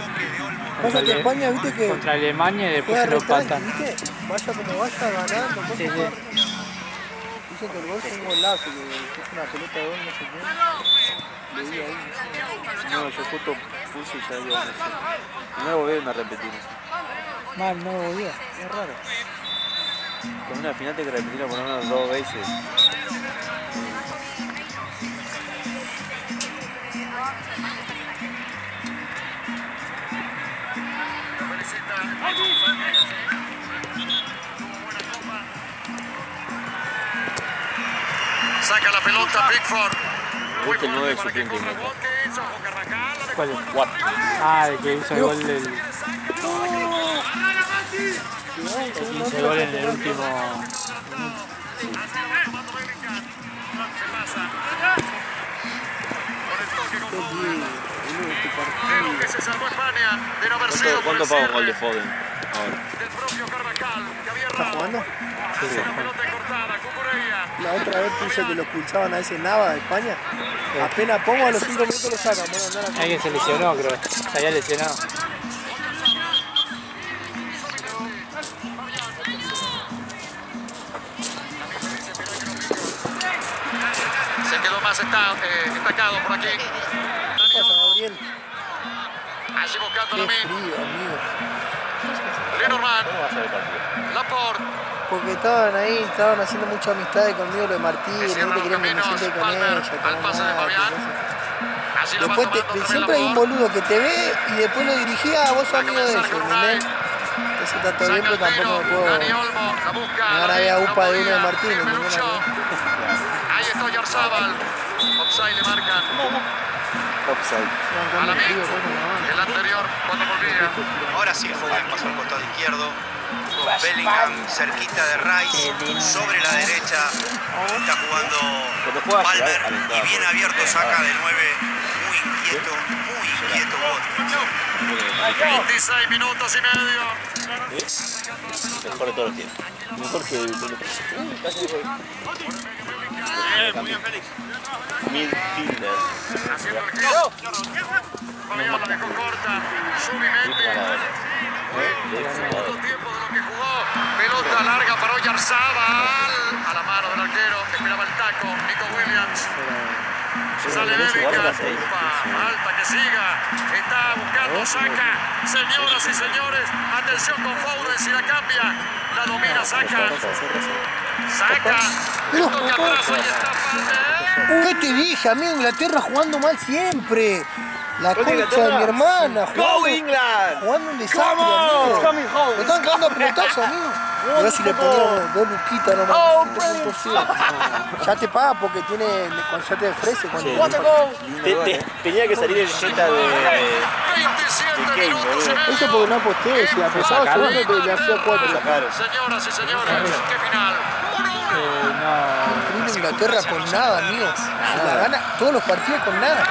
Speaker 8: Pasa que España, viste que
Speaker 1: contra Alemania y después
Speaker 8: juega
Speaker 1: se lo
Speaker 8: re tranqui,
Speaker 1: empatan.
Speaker 8: ¿viste? Vaya como vaya ganando.
Speaker 1: Sí.
Speaker 8: Dicen que el gol fue un golazo, que es una pelota de gol, no sé qué. Leí ahí.
Speaker 2: No, yo justo puse y ya digo, no sé. Primero volvieron a repetir eso.
Speaker 1: Mal, no volvió.
Speaker 2: Es raro. Con una final te que repetirlo por lo menos 2 veces.
Speaker 5: Saca la pelota Pickford.
Speaker 11: Este el 9 suplente de Inglaterra.
Speaker 1: ¿Cuál es?
Speaker 11: Watt.
Speaker 1: Ah, el que hizo el gol del... El que hizo el gol en el último...
Speaker 5: Creo que se salvó España de no haber sido
Speaker 11: ¿Cuánto paga un gol de Foden ahora?
Speaker 5: del propio Carvajal, que había
Speaker 8: ¿Está jugando?
Speaker 5: Sí, la pelota cortada, Cucurella.
Speaker 8: La otra vez puse que lo expulsaban a ese Nava de España. Apenas pongo a los 5 minutos lo sacan. Van a andar así.
Speaker 1: Alguien se lesionó, creo. Se había lesionado.
Speaker 5: Se quedó más destacado por aquí.
Speaker 8: Gabriel.
Speaker 5: Allí buscando
Speaker 8: Qué
Speaker 5: la
Speaker 8: frío, amigo.
Speaker 5: Lenormand. Laporte.
Speaker 8: Porque estaban haciendo muchas amistades conmigo, lo de Martín, no te querían que me siente con ella.
Speaker 5: Al pase de Fabián. Así lo va
Speaker 8: Después
Speaker 5: tomando también
Speaker 8: siempre hay un
Speaker 5: Laporte.
Speaker 8: boludo que te ve y después lo dirigía, vos sos amigo de ellos, ¿entendés? Eso está todo bien, pero tampoco me puedo...
Speaker 5: Dani Olmo la busca.
Speaker 8: Me van a ver a UPA de uno de Martín,
Speaker 5: Martín.
Speaker 8: ¿entendés?
Speaker 5: Ahí está Oyarzábal. Offside le marcan.
Speaker 2: Offside.
Speaker 5: A la el anterior cuando volvía.
Speaker 12: Ahora sí, Foden pasó al costado izquierdo. Bellingham cerquita de Rice, sobre la derecha. Está jugando Palmer y bien abierto saca de 9. Muy inquieto Watkins.
Speaker 5: 26 minutos y medio.
Speaker 11: Mejor de todos los tiempos. Mejor que el
Speaker 5: Muy bien, Félix.
Speaker 11: midfielder.
Speaker 5: Haciendo el giro. Fabián la dejó corta. Subimendi. Segundo tiempo de lo que jugó. Pelota larga para Oyarzábal. A la mano del arquero. Esperaba el taco. Nico Williams. Sale Bellingham. Falta que siga. Está buscando Saka. Señoras y señores. Atención con Foden. Si la cambia. La domina Saka. Saka. Toca atrás. Ahí está Palmer.
Speaker 8: ¿Qué te dije, amigo? Inglaterra jugando mal siempre. La concha de mi hermana.
Speaker 2: Go England.
Speaker 8: Jugando un desastre, amigo. Me están cagando a pelotazos, amigo. A ver si le poníamos 2 luquitas nomás. Es imposible. Ya te paga porque tiene. Cuando ya te ofrece.
Speaker 11: Tenía que salir el Jetta de Kane, boludo.
Speaker 8: Eso porque no aposté. Si apostaba, seguro le hacía 4.
Speaker 5: Señoras y señores, qué final.
Speaker 8: Increíble Inglaterra con nada, amigo. La gana todos los partidos con nada.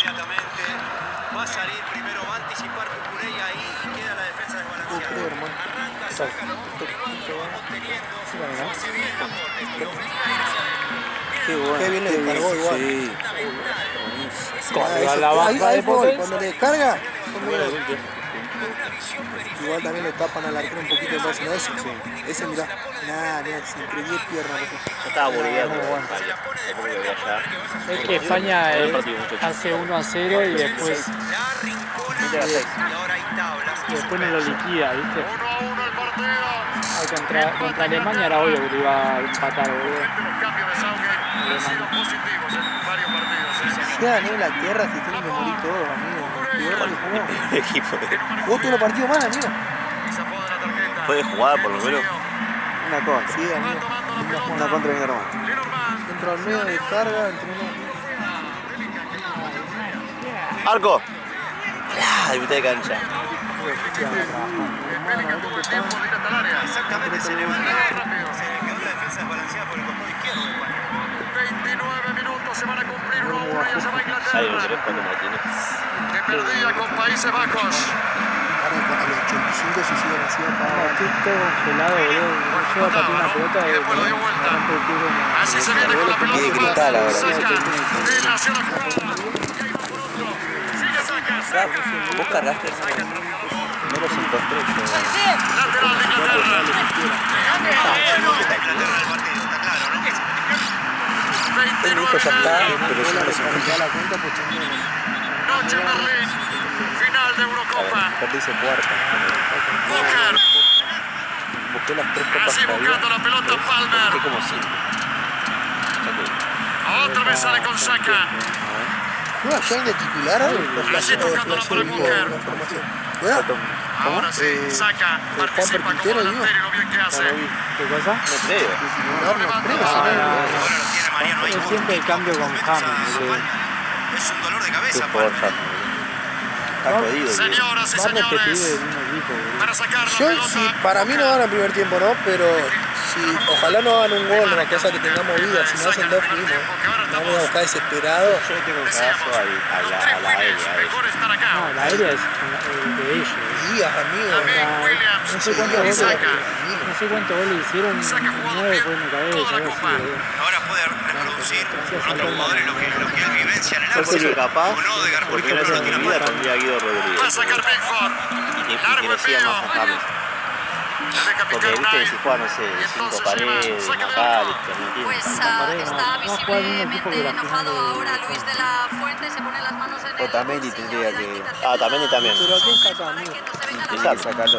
Speaker 12: Inmediatamente va a salir primero, va a anticipar Cucurella ahí y queda la defensa desbalanceada. Arranca, saca lo va conteniendo, hace bien los cortes, lo obliga a ir hacia adentro.
Speaker 2: Qué bueno.
Speaker 8: Qué bien le descargó igual.
Speaker 2: Sí.
Speaker 8: Ahí gol, cuando le descarga. Igual también lo tapan al arquero un poquito de más, ¿no? Ese mirá. Nada, se entre 10 piernas.
Speaker 11: Yo estaba boludeando.
Speaker 1: Es que España hace 1-0 y después no lo liquida, ¿viste? Contra Alemania era obvio que lo iba a empatar, boludo.
Speaker 8: Si gané Inglaterra, se tienen que morir todos, amigo.
Speaker 11: El equipo.
Speaker 8: Vos tuvo los partidos mal, amigo.
Speaker 11: Fue de jugada por lo menos.
Speaker 2: Una contra.
Speaker 8: Sí, amigo.
Speaker 2: Una contra bien armada.
Speaker 8: Dentro al medio de carga, entre uno.
Speaker 11: Arco. De mitad de cancha.
Speaker 12: Exactamente, se levantó, se le quedó la defensa desbalanceada por el costado izquierdo de España.
Speaker 5: 29 minutos se van a cumplir 1-1 y allá va
Speaker 11: Ahí lo
Speaker 5: Inglaterra,
Speaker 11: querés cuando Martínez.
Speaker 5: que perdía con Países Bajos.
Speaker 8: Ahora a los 85 se siguen así acá.
Speaker 1: Estoy todo congelado, boludo. Yo iba a patear una pelota
Speaker 5: Y después lo dio vuelta. Así se viene con la pelota.
Speaker 2: Pide cristal ahora.
Speaker 5: Saca. Él hacia la jugada. Sigue Saca.
Speaker 2: Vos cargaste. No los encontré.
Speaker 5: Lateral de Inglaterra.
Speaker 12: Inglaterra del partido, está claro, ¿no?
Speaker 5: 29
Speaker 2: ya está,
Speaker 5: minutos.
Speaker 2: pero yo no los encontré.
Speaker 5: Noche en Berlín. Final de Eurocopa.
Speaker 2: Perdí cuarta.
Speaker 5: Booker.
Speaker 2: Busqué las 3 copas.
Speaker 5: Así buscando la pelota Palmer.
Speaker 2: Busqué como 5.
Speaker 5: Otra vez sale con Saca.
Speaker 8: ¿Juega Shane de titular?
Speaker 5: Así tocándola por el Booker.
Speaker 8: Cuidado.
Speaker 5: Ahora sí, Saca. Participa como delantero y lo bien que hace.
Speaker 1: ¿Qué cosa?
Speaker 11: No creo.
Speaker 12: Ahora lo tiene Mariano ahí.
Speaker 1: Es siempre el cambio con James.
Speaker 12: Es un dolor de
Speaker 11: Qué
Speaker 12: cabeza,
Speaker 11: jugador
Speaker 12: Palmer.
Speaker 11: Está jodido.
Speaker 5: Señoras y
Speaker 1: Va repetido
Speaker 5: señores,
Speaker 1: del mismo equipo, boludo.
Speaker 5: para sacar la
Speaker 8: Yo,
Speaker 5: pelota.
Speaker 8: sí, para mí no van al primer tiempo, ¿no? Pero ojalá no hagan un gol, una cosa que tengamos vida. Si no hacen 2, fuimos. Vamos a buscar desesperado.
Speaker 11: Yo le tengo un cagazo a la aérea.
Speaker 5: Mejor estar acá.
Speaker 1: No, la aérea es de ellos.
Speaker 8: Días, amigo.
Speaker 5: También Williams.
Speaker 1: No sé cuántos
Speaker 5: Y
Speaker 1: goles,
Speaker 5: Saca.
Speaker 1: no sé cuántos goles hicieron. 9 fue en mi cabeza, algo así, boludo.
Speaker 12: Ahora puede reproducir con otros jugadores lo que él vivencia en el
Speaker 11: Yo
Speaker 12: área.
Speaker 11: sé que capaz,
Speaker 12: O no, de
Speaker 11: por
Speaker 12: Garpulica,
Speaker 11: primera
Speaker 12: pero
Speaker 11: vez
Speaker 12: lo
Speaker 11: en
Speaker 12: tiene
Speaker 11: mi vida
Speaker 12: mal.
Speaker 11: pondría a Guido
Speaker 5: Va a
Speaker 11: Rodríguez.
Speaker 5: sacar Pickford.
Speaker 11: Y
Speaker 5: Largo
Speaker 11: que le siga
Speaker 5: envío.
Speaker 11: más a James.
Speaker 5: Deja
Speaker 11: Porque
Speaker 5: picar
Speaker 11: viste que
Speaker 5: Unai.
Speaker 11: si juega, no sé,
Speaker 5: Y
Speaker 11: 5
Speaker 5: entonces
Speaker 11: paredes,
Speaker 5: lleva saque de
Speaker 11: McAllister, no tiene
Speaker 4: Pues
Speaker 11: tanta pared.
Speaker 4: está
Speaker 1: No, no juega el mismo equipo que
Speaker 4: visiblemente
Speaker 1: la final
Speaker 4: enojado
Speaker 1: de-
Speaker 4: ahora Luis de la Fuente, se pone las manos en el
Speaker 2: Otamendi
Speaker 4: bolsillo
Speaker 2: tendría
Speaker 4: y la
Speaker 2: que-
Speaker 4: invitación
Speaker 11: Otamendi también.
Speaker 8: Pero ¿quién saca, amigo?
Speaker 4: para que no se venga la
Speaker 11: Exacto.
Speaker 2: Sacarlo.